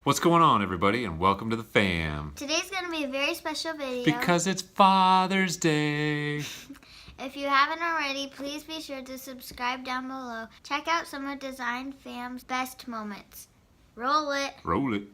What's going on, everybody, and welcome to the fam. Today's going to be a very special video. Because it's Father's Day. If you haven't already, please be sure to subscribe down below. Check out some of Design Fam's best moments. Roll it. Roll it.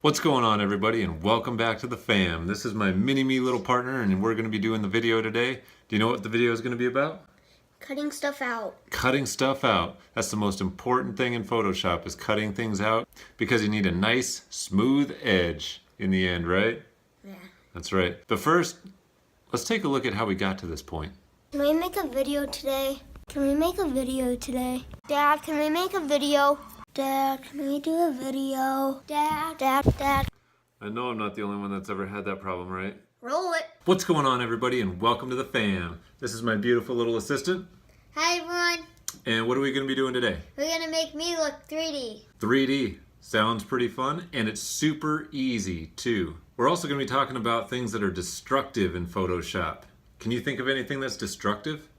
What's going on, everybody, and welcome back to the fam. This is my mini-me little partner, and we're going to be doing the video today. Do you know what the video is going to be about? Cutting stuff out. Cutting stuff out. That's the most important thing in Photoshop, is cutting things out, because you need a nice, smooth edge in the end, right? Yeah. That's right. But first, let's take a look at how we got to this point. Can we make a video today? Can we make a video today? Dad, can we make a video? Dad, can we do a video? Dad. I know I'm not the only one that's ever had that problem, right? Roll it. What's going on, everybody, and welcome to the fam. This is my beautiful little assistant. Hi, everyone. And what are we going to be doing today? We're going to make me look 3D. 3D. Sounds pretty fun, and it's super easy, too. We're also going to be talking about things that are destructive in Photoshop. Can you think of anything that's destructive?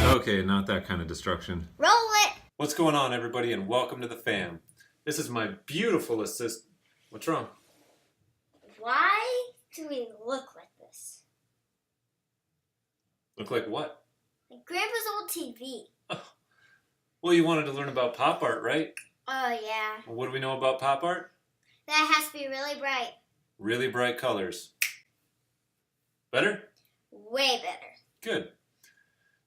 Okay, not that kind of destruction. Roll it. What's going on, everybody, and welcome to the fam. This is my beautiful assistant. What's wrong? Why do we look like this? Look like what? Like Grandpa's old TV. Well, you wanted to learn about pop art, right? Oh, yeah. Well, what do we know about pop art? That has to be really bright. Really bright colors. Better? Way better. Good.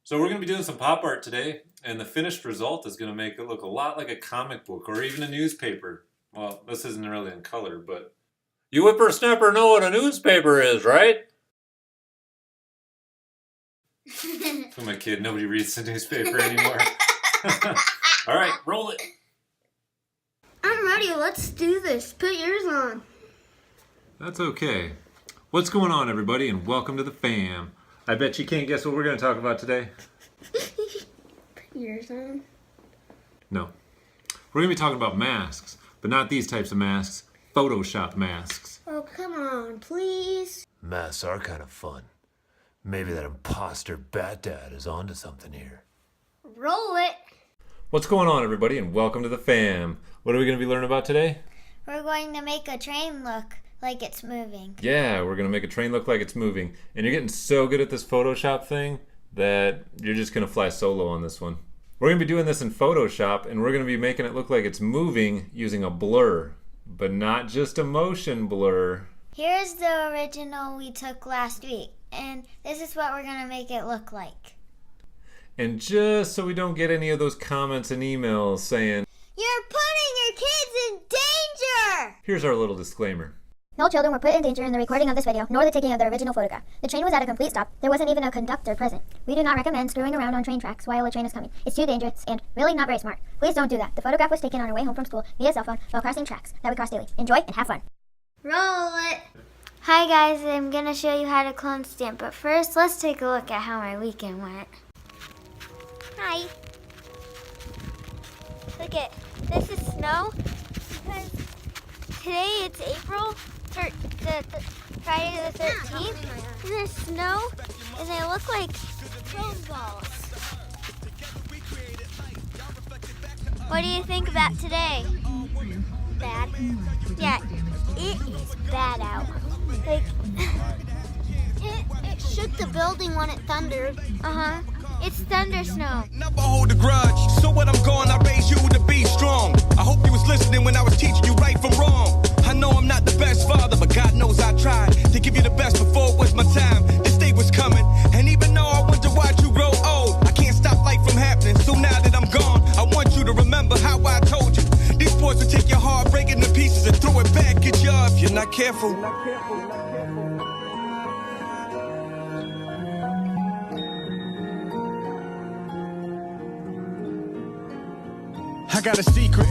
So we're going to be doing some pop art today, and the finished result is going to make it look a lot like a comic book or even a newspaper. Well, this isn't really in color, but... You whippersnapper know what a newspaper is, right? I'm a kid. Nobody reads the newspaper anymore. All right, roll it. I'm ready. Let's do this. Put yours on. That's okay. What's going on, everybody, and welcome to the fam. I bet you can't guess what we're going to talk about today. Put yours on. No. We're going to be talking about masks, but not these types of masks. Photoshop masks. Oh, come on, please. Masks are kind of fun. Maybe that imposter Bat Dad is onto something here. Roll it. What's going on, everybody, and welcome to the fam. What are we going to be learning about today? We're going to make a train look like it's moving. Yeah, we're going to make a train look like it's moving. And you're getting so good at this Photoshop thing that you're just going to fly solo on this one. We're going to be doing this in Photoshop, and we're going to be making it look like it's moving using a blur, but not just a motion blur. Here's the original we took last week, and this is what we're going to make it look like. And just so we don't get any of those comments and emails saying, "You're putting your kids in danger!" here's our little disclaimer. No children were put in danger in the recording of this video, nor the taking of the original photograph. The train was at a complete stop. There wasn't even a conductor present. We do not recommend screwing around on train tracks while a train is coming. It's too dangerous and really not very smart. Please don't do that. The photograph was taken on our way home from school via cell phone while crossing tracks that we cross daily. Enjoy and have fun. Roll it. Hi guys, I'm going to show you how to clone stamp, but first let's take a look at how my weekend went. Hi. Look at, this is snow because today it's April, Friday the 13th, and there's snow, and they look like snowballs. What do you think about today? Bad? Yeah, it is bad out. Like, it shook the building when it thundered. Uh-huh. It's thunder snow. Never hold a grudge. So when I'm gone, I raise you to be strong. I hope you was listening when I was teaching you right from wrong. I know I'm not the best father, but God knows I tried to give you the best before it was my time. This day was coming, and even though I want to watch you grow old, I can't stop life from happening. So now that I'm gone, I want you to remember how I told you. These boys will take your heart, break it into pieces, and throw it back at you if you're not careful. I got a secret.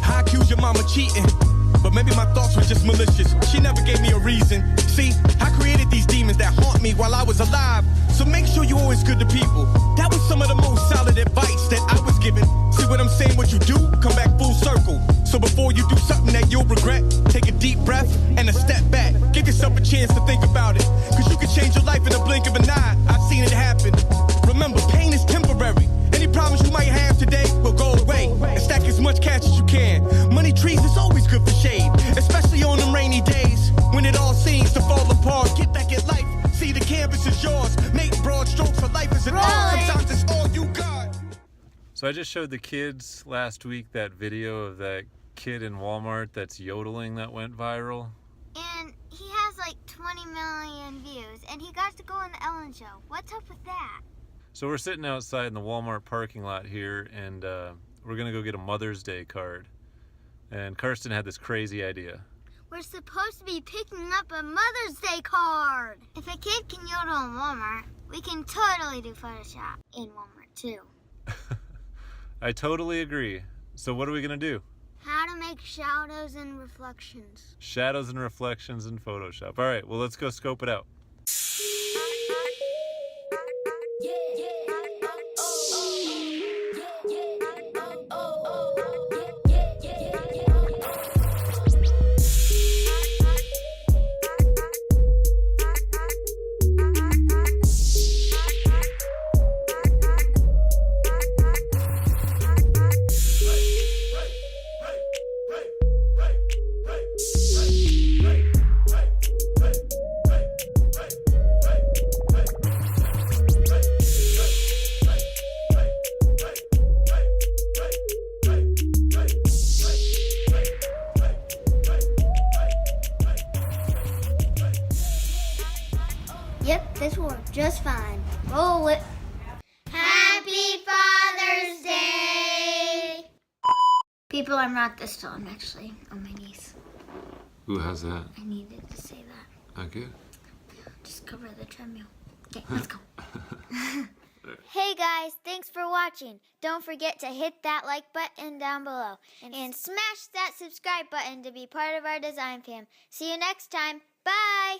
I accuse your mama cheating, but maybe my thoughts were just malicious. She never gave me a reason. See, I created these demons that haunt me while I was alive. So make sure you're always good to people. That was some of the most solid advice that I was given. See what I'm saying? What you do, come back full circle. So before you do something that you'll regret, take a deep breath and a step back. Give yourself a chance to think about it, cause you can change your life in a blink of an eye. I've seen it happen. Remember, pain is temporary. Any problems you might have today will go away. And stack as much cash as you can. Money trees is always good for shade, especially on them rainy days when it all seems to fall apart. Get back at life. See, the canvas is yours. Make broad strokes for life is an art. Sometimes it's all you got. So I just showed the kids last week that video of that kid in Walmart that's yodeling that went viral. And he has like 20 million views, and he got to go on the Ellen Show. What's up with that? So we're sitting outside in the Walmart parking lot here, and we're gonna go get a Mother's Day card. And Karsten had this crazy idea. We're supposed to be picking up a Mother's Day card. If a kid can yodel in Walmart, we can totally do Photoshop in Walmart too. I totally agree. So what are we gonna do? How to make shadows and reflections. Shadows and reflections in Photoshop. All right, well, let's go scope it out. Yep, this worked just fine. Roll it. Happy Father's Day! People, I'm not this tall. I'm actually on my knees. Ooh, how's that? I needed to say that. Okay. Just cover the treadmill. Okay, let's go. Hey guys, thanks for watching. Don't forget to hit that like button down below and smash that subscribe button to be part of our design fam. See you next time. Bye!